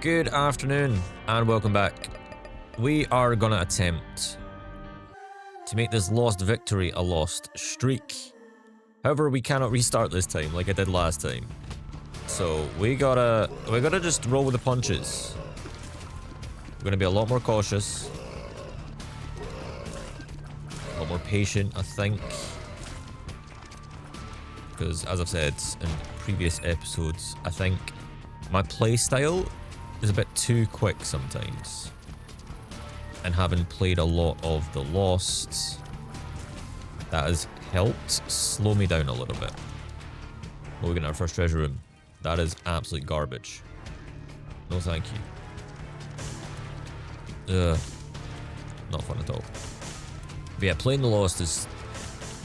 Good afternoon and welcome back. We are gonna attempt to make this lost victory a lost streak. However, we cannot restart this time like I did last time. So we gotta just roll with the punches. We're gonna be a lot more cautious. A lot more patient, I think. Because as I've said in previous episodes, I think my playstyle is a bit too quick sometimes. And having played a lot of the Lost, that has helped slow me down a little bit. We're getting our first treasure room. That is absolute garbage. No thank you. Not fun at all. But yeah, playing the Lost has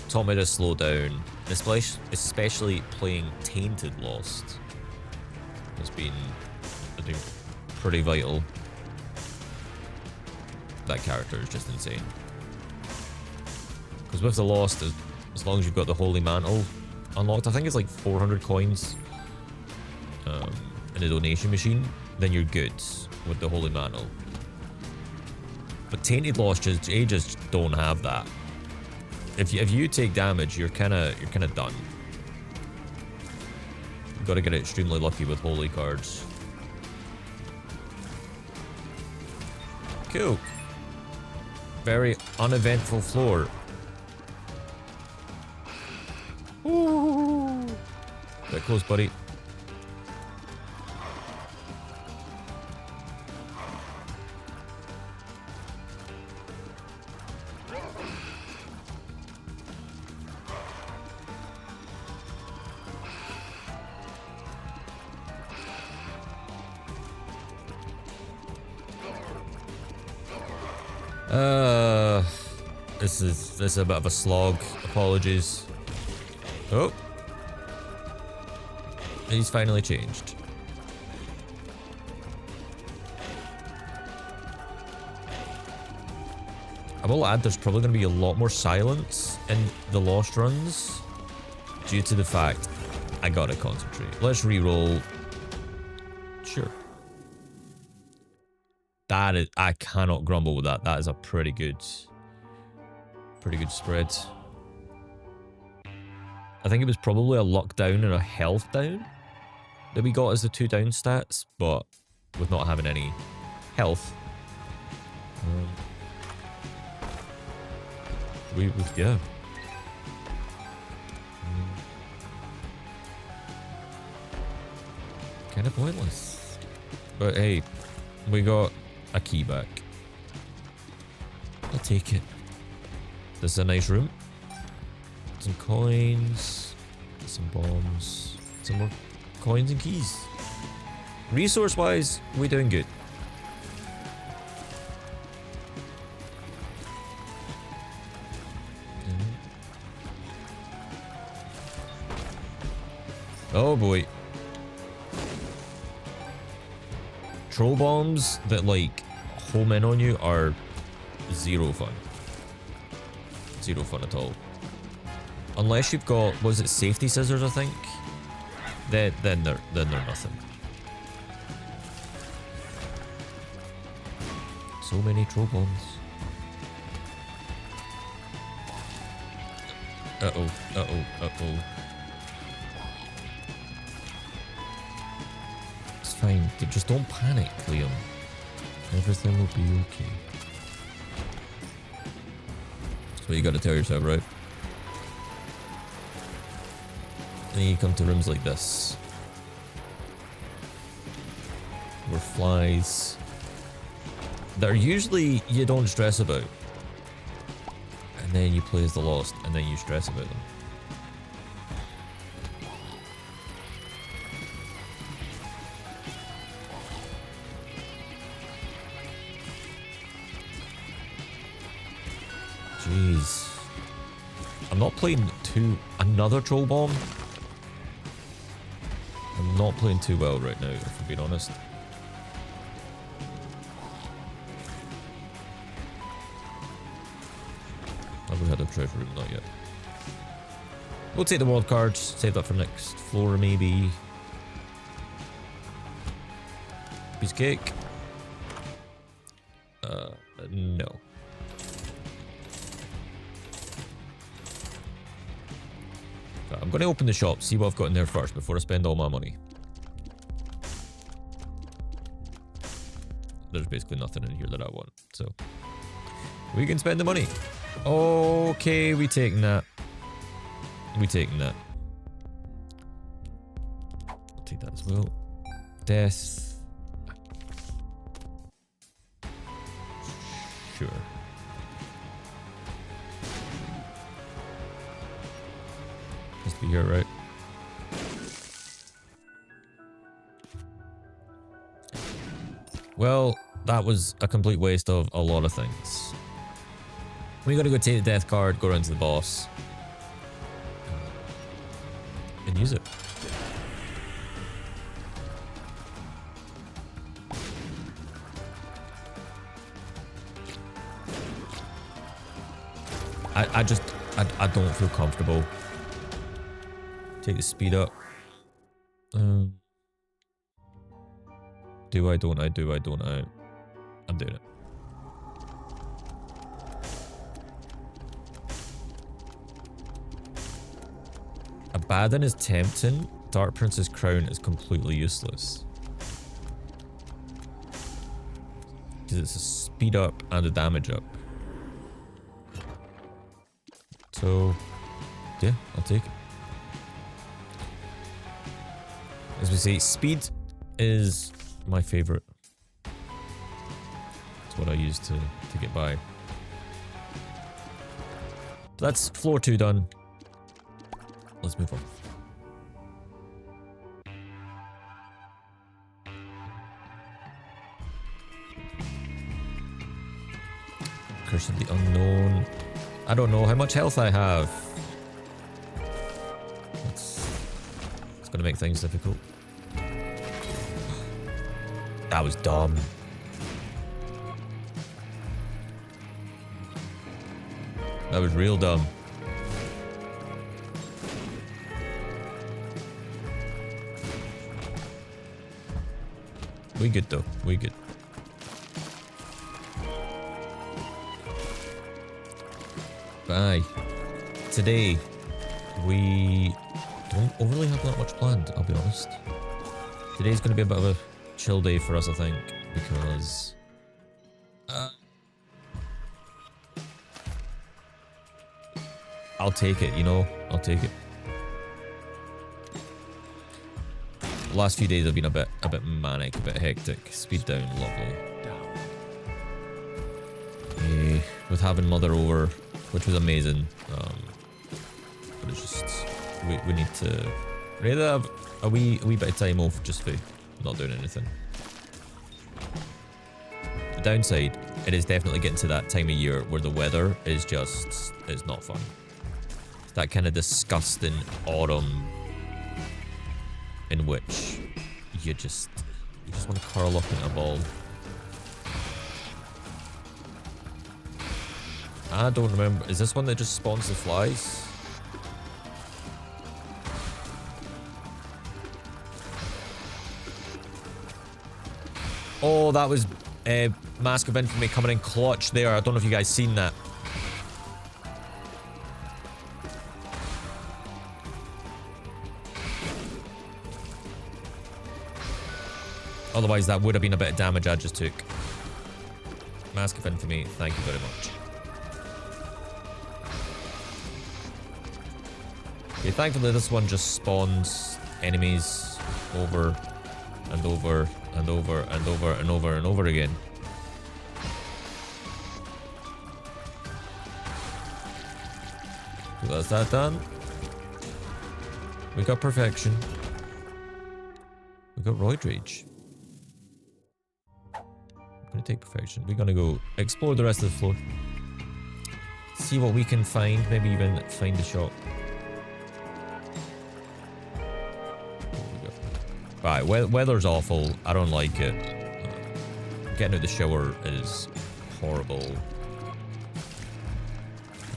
taught me to slow down, especially playing Tainted Lost. It's been pretty vital. That character is just insane. Because with the Lost, as long as you've got the Holy Mantle unlocked, I think it's like 400 coins in a donation machine, then you're good with the Holy Mantle. But Tainted Lost just don't have that. If you take damage, you're kind of done. You've got to get extremely lucky with holy cards. Cool. Very uneventful floor. Ooh. Get close, buddy. This is a bit of a slog. Apologies. Oh. He's finally changed. I will add there's probably going to be a lot more silence in the Lost runs due to the fact I gotta concentrate. Let's re-roll. Sure. That is, I cannot grumble with that. That is a pretty good spread. I think it was probably a luck down and a health down that we got as the 2 down stats, but with not having any health, yeah. Kind of pointless. But hey, we got a key back. I'll take it. This is a nice room. Some coins, some bombs, some more coins and keys. Resource-wise, we're doing good. Oh boy. Troll bombs that like home in on you are zero fun. Zero fun at all. Unless you've got, was it safety scissors, I think? Then they're nothing. So many troll bombs. Uh-oh. It's fine. Just don't panic, Liam. Everything will be okay. That's what you gotta tell yourself, right? Then you come to rooms like this, where flies that are usually you don't stress about, and then you play as the Lost, and then you stress about them. Jeez. I'm not playing another troll bomb. I'm not playing too well right now, if I'm being honest. Have we had a treasure room? Not yet. We'll take the world cards, save that for next floor maybe. Be cheesecake. No. I'm going to open the shop, see what I've got in there first before I spend all my money. There's basically nothing in here that I want, so we can spend the money. Okay, we taking that. We taking that. I'll take that as well. Death. Sure. Must be here, right? Well, that was a complete waste of a lot of things. We gotta go take the death card, go around to the boss, and use it. I don't feel comfortable. Take the speed up. Do I, don't I, do I, don't I? I'm doing it. Abaddon is tempting. Dark Prince's crown is completely useless. Because it's a speed up and a damage up. So, yeah, I'll take it. As we say, speed is my favorite. It's what I use to get by. So that's floor 2 done. Let's move on. Curse of the Unknown. I don't know how much health I have. It's gonna make things difficult. That was dumb. That was real dumb. We good though. We good. Bye. Today, we don't overly have that much planned, I'll be honest. Today's going to be a bit of a chill day for us, I think, because I'll take it, you know? I'll take it. The last few days have been a bit manic, a bit hectic. Speed down, lovely. With having Mother over, which was amazing. But it's just we need to really have a wee bit of time off just for not doing anything. The downside, it is definitely getting to that time of year where the weather is just, it's not fun. It's that kind of disgusting autumn in which you just want to curl up in a ball. I don't remember. Is this one that just spawns the flies? Oh, that was Mask of Infamy coming in clutch there. I don't know if you guys seen that. Otherwise, that would have been a bit of damage I just took. Mask of Infamy, thank you very much. Okay, thankfully this one just spawns enemies over and over and over and over and over and over again. So that's that done. We got perfection. We got Roid Rage. I'm gonna take perfection. We're gonna go explore the rest of the floor. See what we can find, maybe even find the shop. Right, weather's awful. I don't like it. Getting out the shower is horrible.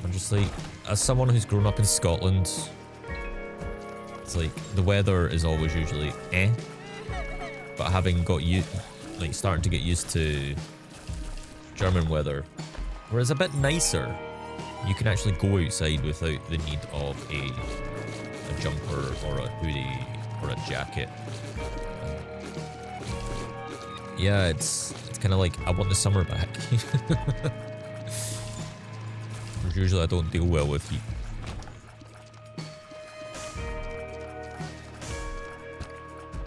I'm just like, as someone who's grown up in Scotland, it's like the weather is always usually eh. But having got like starting to get used to German weather, where it's a bit nicer. You can actually go outside without the need of a jumper or a hoodie or a jacket. Yeah, it's kind of like I want the summer back. Usually I don't deal well with heat.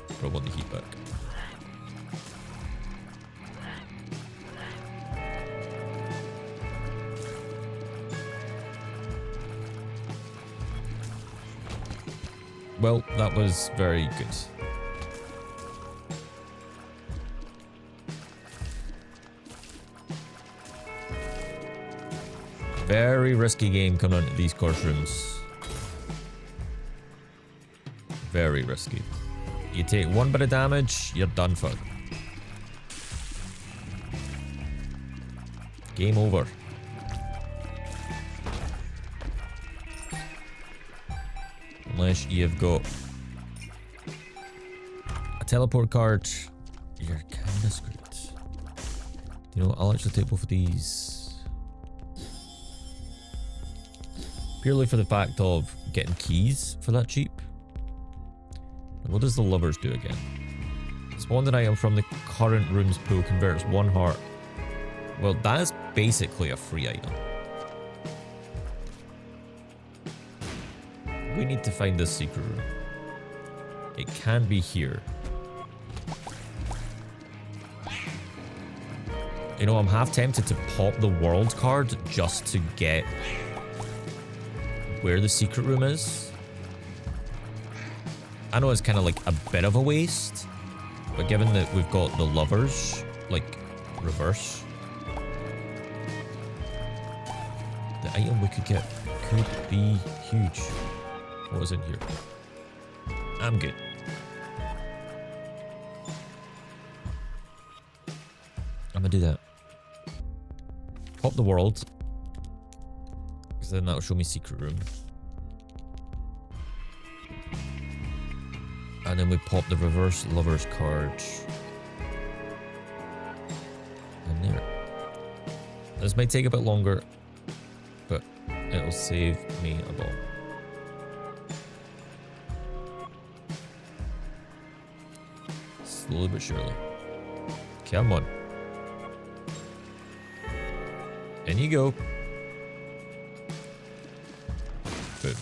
But I want the heat back. Well, that was very good. Very risky game coming onto these course rooms. Very risky. You take one bit of damage, you're done for. Game over. Unless you've got a teleport card, you're kind of screwed. You know what? I'll actually take both of these. Purely for the fact of getting keys for that cheap. What does the lovers do again? Spawned an item from the current room's pool converts 1 heart. Well, that is basically a free item. We need to find this secret room. It can be here. You know, I'm half tempted to pop the world card just to get where the secret room is. I know it's kind of like a bit of a waste, but given that we've got the lovers, like, reverse, the item we could get could be huge. What was in here? I'm good. I'm gonna do that. Pop the world, because then that'll show me secret room. And then we pop the reverse lovers card. And there. This might take a bit longer, but it'll save me a ball. Slowly but surely. Come on. In you go. Boom.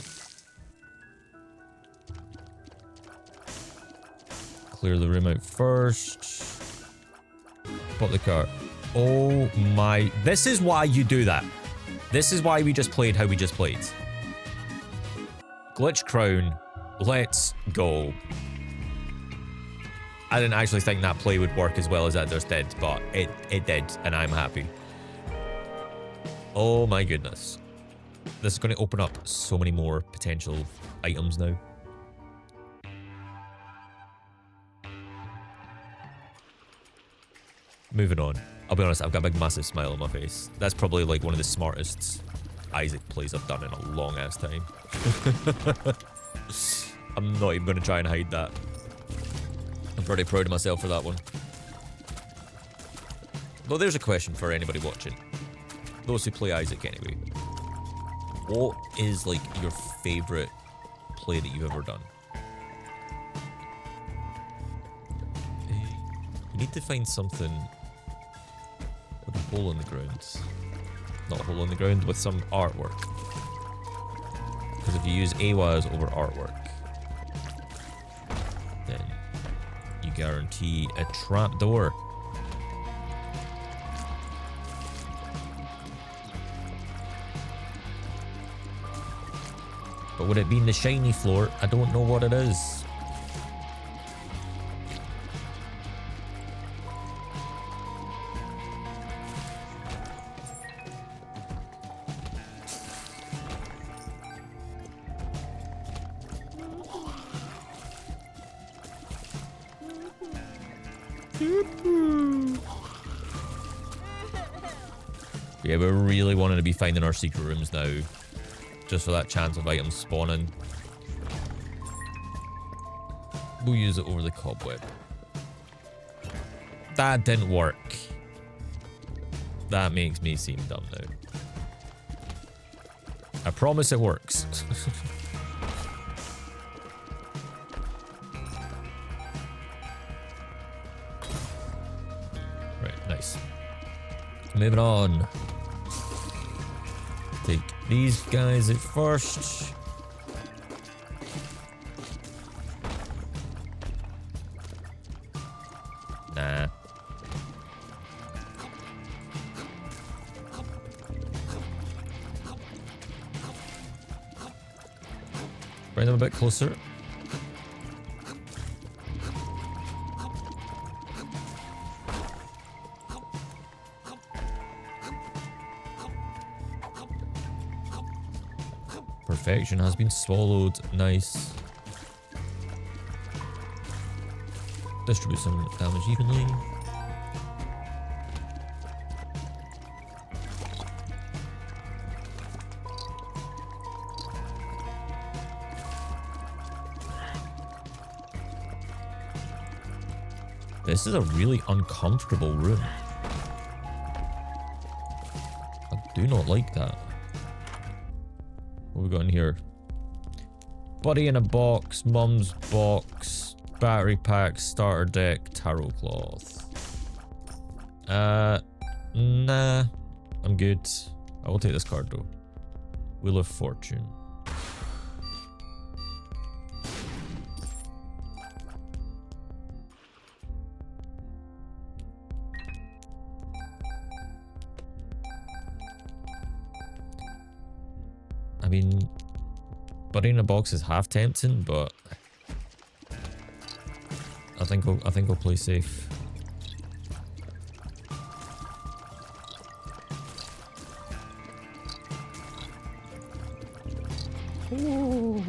Clear the room out first. Pop the cart. Oh my. This is why you do that. This is why we just played how we just played. Glitch crown. Let's go. I didn't actually think that play would work as well as that just did, but it did, and I'm happy. Oh my goodness. This is going to open up so many more potential items now. Moving on. I'll be honest, I've got a big massive smile on my face. That's probably like one of the smartest Isaac plays I've done in a long ass time. I'm not even going to try and hide that. I'm pretty proud of myself for that one. Though there's a question for anybody watching. Those who play Isaac anyway. What is like your favourite play that you've ever done? You need to find something with a hole in the ground. Not a hole in the ground, with some artwork. Because if you use AWAS over artwork, then you guarantee a trapdoor. But would it be in the shiny floor? I don't know what it is. Yeah, we're really wanting to be finding our secret rooms now. Just for that chance of items spawning. We'll use it over the cobweb. That didn't work. That makes me seem dumb now. I promise it works. Right, nice. Moving on. Take these guys at first. Nah. Bring them a bit closer. Perfection has been swallowed. Nice. Distribute some damage evenly. This is a really uncomfortable room. I do not like that. What have we got in here? Buddy in a box, mum's box, battery pack, starter deck, tarot cloth. Nah. I'm good. I will take this card though. Wheel of Fortune. I mean, Buddy in a box is half tempting, but I think I'll play safe. Ooh.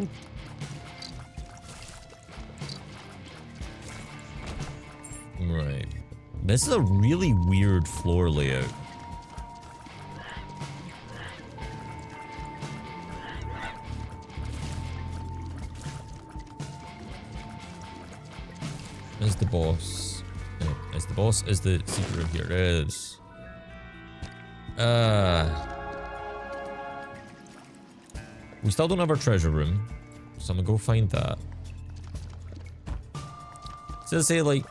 Right. This is a really weird floor layout. Is the boss? No, is the boss? Is the secret room here? It is. We still don't have our treasure room, so I'm gonna go find that. So say like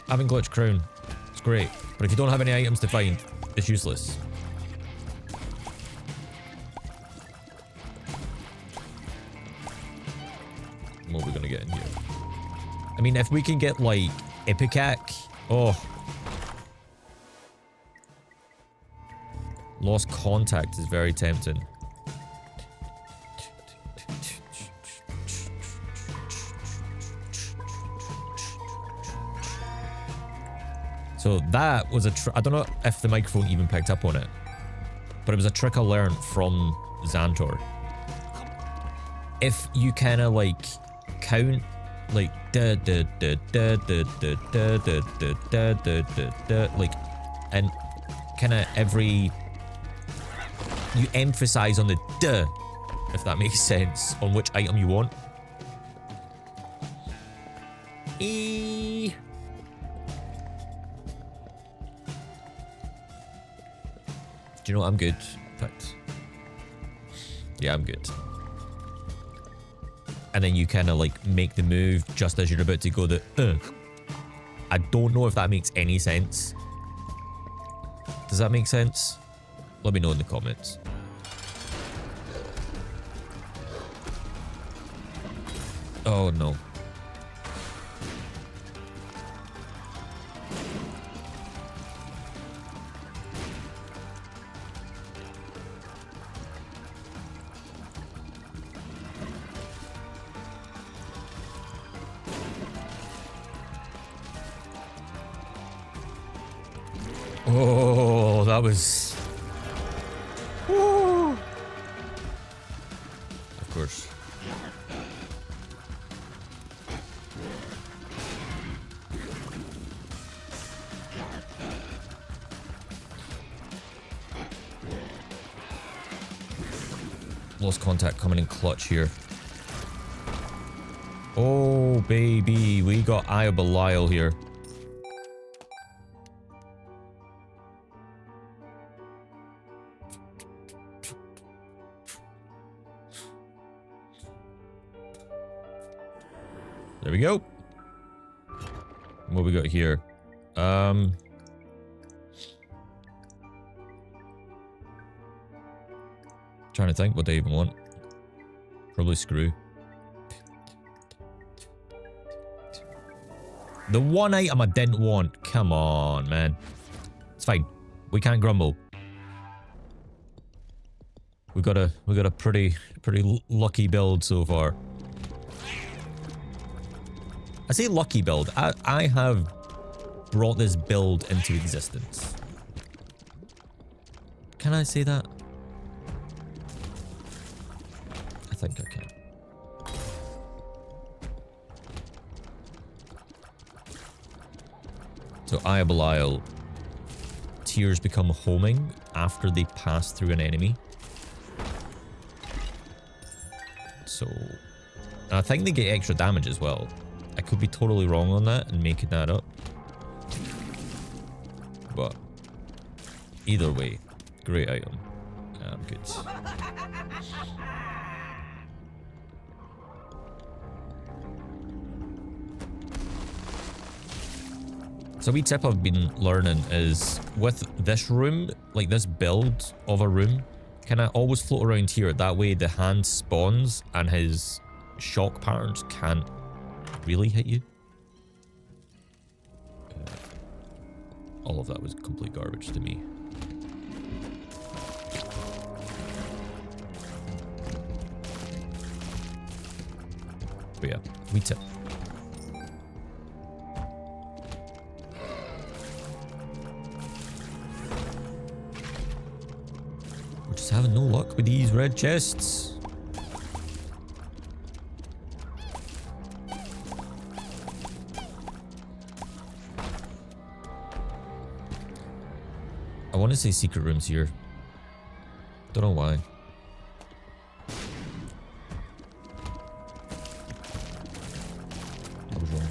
having glitch crown, it's great, but if you don't have any items to find, it's useless. What are we gonna get in here? I mean, if we can get, like, Ipecac... Oh. Lost Contact is very tempting. So that was a I don't know if the microphone even picked up on it, but it was a trick I learned from Xantor. If you kind of, like, count... like da da da da da da da da da da da, like, and kind of every you emphasize on the duh, if that makes sense, on which item you want. Do you know what? I'm good. In fact, yeah, I'm good. And then you kind of like make the move just as you're about to go the I don't know if that makes any sense. Does that make sense? Let me know in the comments. Oh no. Oh, that was... Woo. Of course. Lost Contact coming in clutch here. Oh, baby. We got Eye of Belial here. There we go. What we got here? Trying to think what they even want. Probably screw. The one item I didn't want. Come on, man. It's fine. We can't grumble. We got a pretty lucky build so far. I say lucky build. I have brought this build into existence. Can I say that? I think I can. So Eye of Belial. Tears become homing after they pass through an enemy. So, and I think they get extra damage as well. I could be totally wrong on that and making that up. But either way, great item. I'm good. So a wee tip I've been learning is with this room, like this build of a room, can I always float around here? That way the hand spawns and his shock patterns can't really hit you. All of that was complete garbage to me. But yeah, wee tip. We're just having no luck with these red chests. I want to say secret rooms here. Don't know why. I was wrong.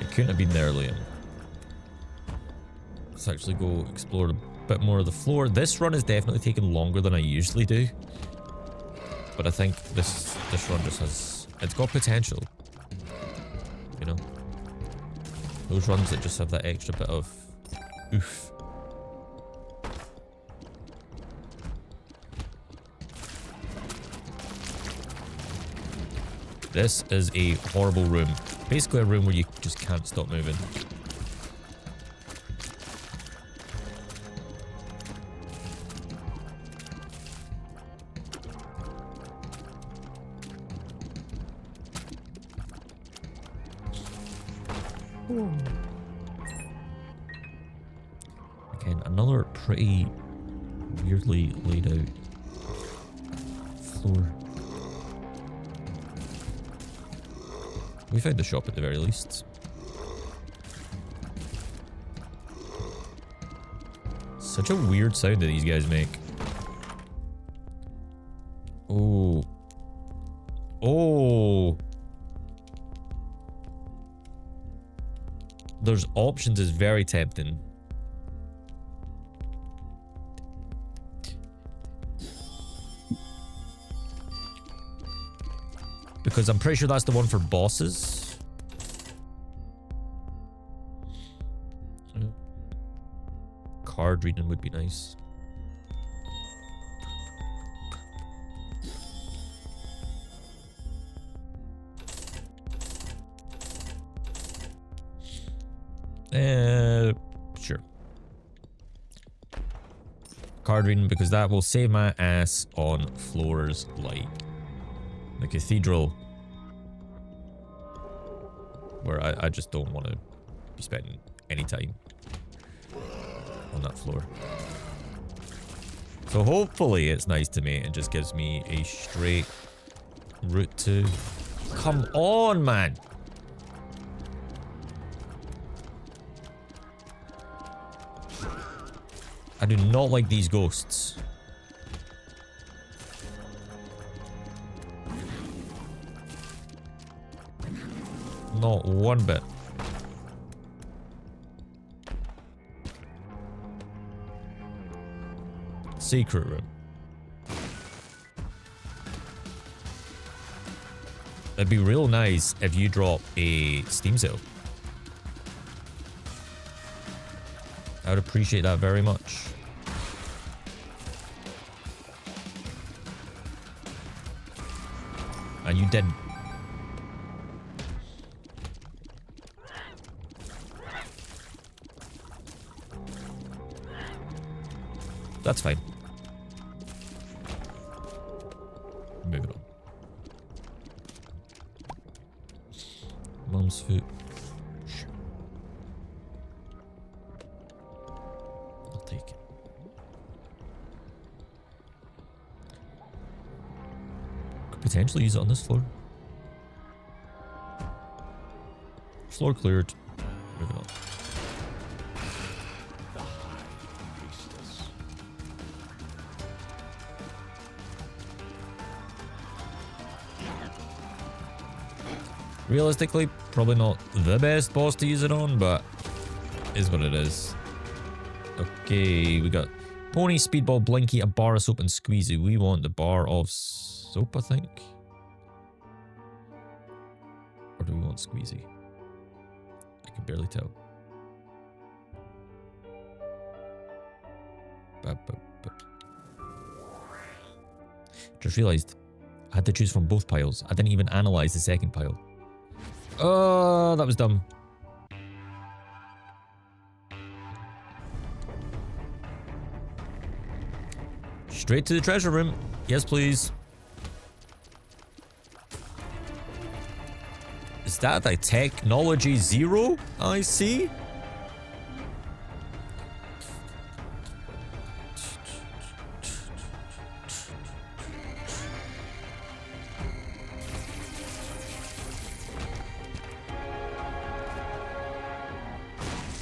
It couldn't have been there, Liam. Let's actually go explore a bit more of the floor. This run is definitely taking longer than I usually do. But I think this run just has... It's got potential. You know? Those runs that just have that extra bit of... oof. This is a horrible room. Basically a room where you just can't stop moving. Again, another pretty weirdly laid out floor. We found the shop at the very least. Such a weird sound that these guys make. Oh. Oh. There's options is very tempting. Because I'm pretty sure that's the one for bosses. Card reading would be nice. Sure. Card reading, because that will save my ass on floors like the cathedral, where I just don't want to be spending any time on that floor. So hopefully it's nice to me and just gives me a straight route to... Come on, man! I do not like these ghosts. Not one bit. secret room. It'd be real nice if you drop a Steam sale. I would appreciate that very much. And you didn't. That's fine. Moving on. Mum's foot. Sure. I'll take it. Could potentially use it on this floor. Floor cleared. Moving on. Realistically, probably not the best boss to use it on, but is what it is. Okay, we got Pony, Speedball, Blinky, a bar of soap, and Squeezy. We want the bar of soap, I think. Or do we want Squeezy? I can barely tell. Just realised I had to choose from both piles. I didn't even analyse the second pile. Oh, that was dumb. Straight to the treasure room. Yes, please. Is that a technology 0 I see?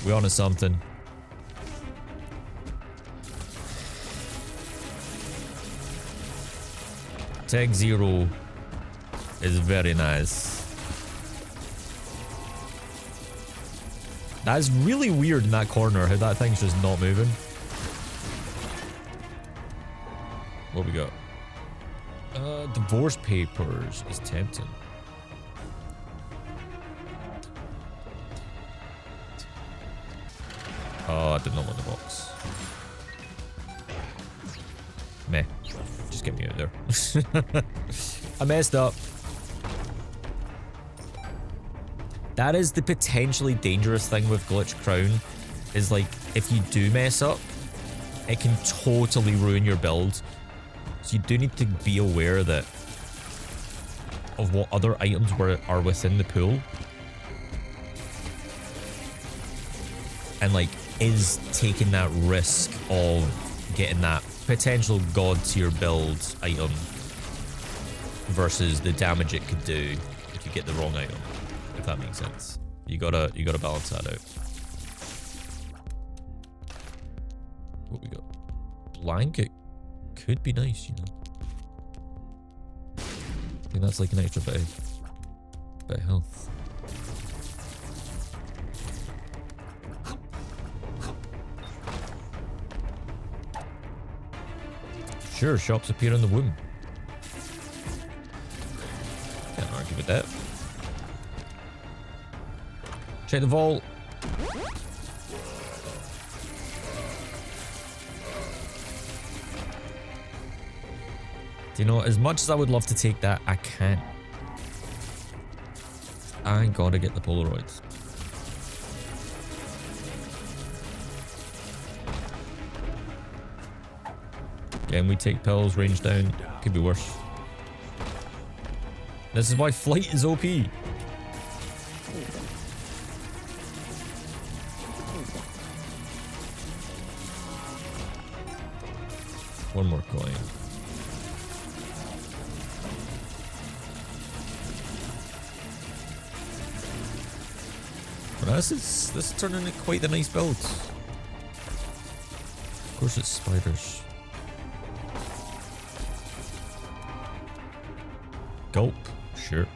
We on to something. Tech 0 is very nice. That's really weird in that corner, how that thing's just not moving. What we got? Divorce papers is tempting. Oh, I did not want the box. Meh. Just get me out there. I messed up. That is the potentially dangerous thing with Glitch Crown. Is like, if you do mess up, it can totally ruin your build. So you do need to be aware that of what other items are within the pool. And like, is taking that risk of getting that potential god tier build item versus the damage it could do if you get the wrong item, if that makes sense. You gotta balance that out. What we got? Blanket could be nice, you know. I think that's like an extra bit of health. Sure, shops appear in the womb. Can't argue with that. Check the vault. Do you know, as much as I would love to take that, I can't. I gotta get the Polaroids. Again, we take pills, range down. Could be worse. This is why flight is OP. One more coin. Well, this is turning into quite the nice build. Of course it's spiders. Gulp, sure.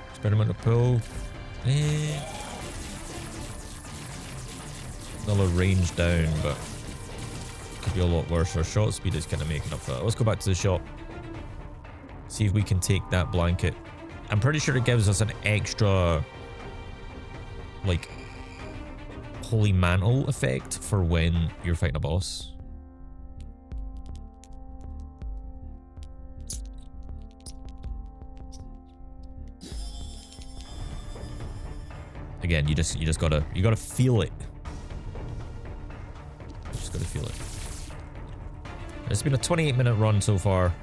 Experimental pill. Another range down, but could be a lot worse. Our shot speed is kind of making up for that. Let's go back to the shop. See if we can take that blanket. I'm pretty sure it gives us an extra, like, holy mantle effect for when you're fighting a boss. Again, you gotta feel it. Just gotta feel it. It's been a 28-minute run so far.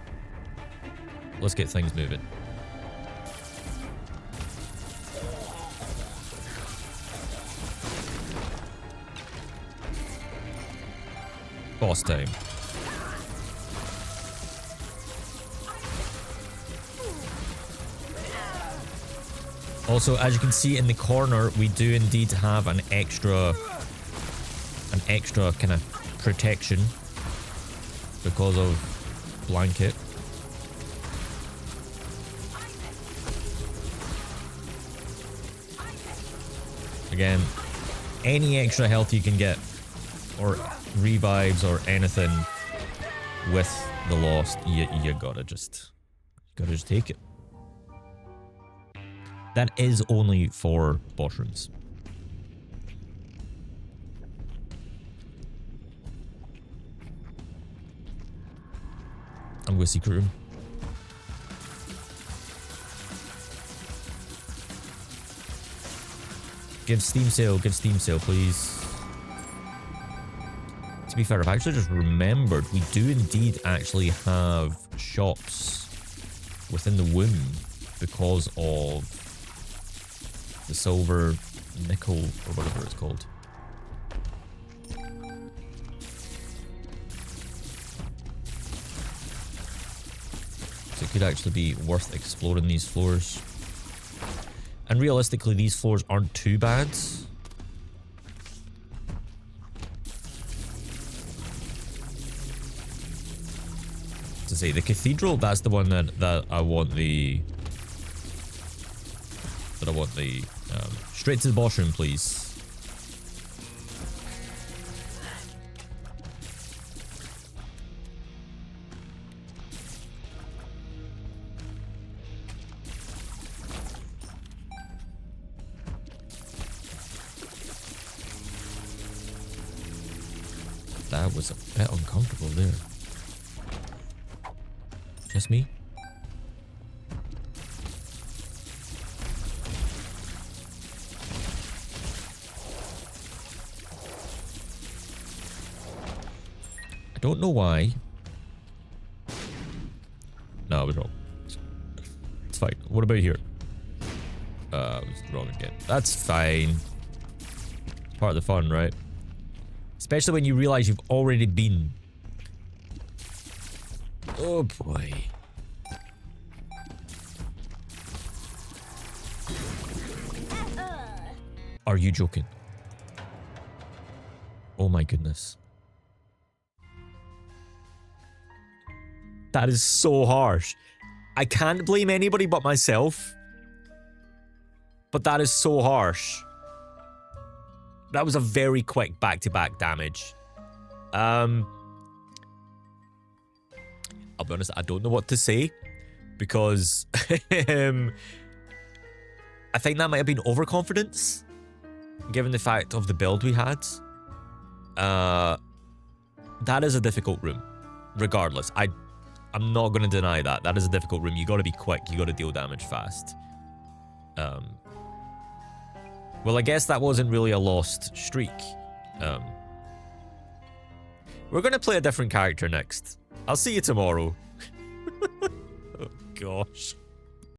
Let's get things moving. Boss time. Also, as you can see in the corner, we do indeed have an extra kind of protection because of blanket. Again, any extra health you can get, or revives or anything with the Lost, you gotta just take it. That is only for boss rooms. I'm going to secret room. Give Steam sale, please. To be fair, I've actually just remembered we do indeed actually have shops within the womb because of the silver nickel or whatever it's called. So it could actually be worth exploring these floors. And realistically, these floors aren't too bad. To say, the cathedral, that's the one that I want the... straight to the boss room, please. That was a bit uncomfortable there. Just me? I don't know why. No, I was wrong. It's fine. What about here? I was wrong again. That's fine. It's part of the fun, right? Especially when you realize you've already been. Oh boy. Are you joking? Oh my goodness. That is so harsh. I can't blame anybody but myself. But that is so harsh. That was a very quick back-to-back damage. I'll be honest, I don't know what to say. Because I think that might have been overconfidence. Given the fact of the build we had. That is a difficult room. Regardless. I'm not going to deny that. That is a difficult room. You got to be quick. You got to deal damage fast. Well, I guess that wasn't really a lost streak. We're going to play a different character next. I'll see you tomorrow. Oh, gosh.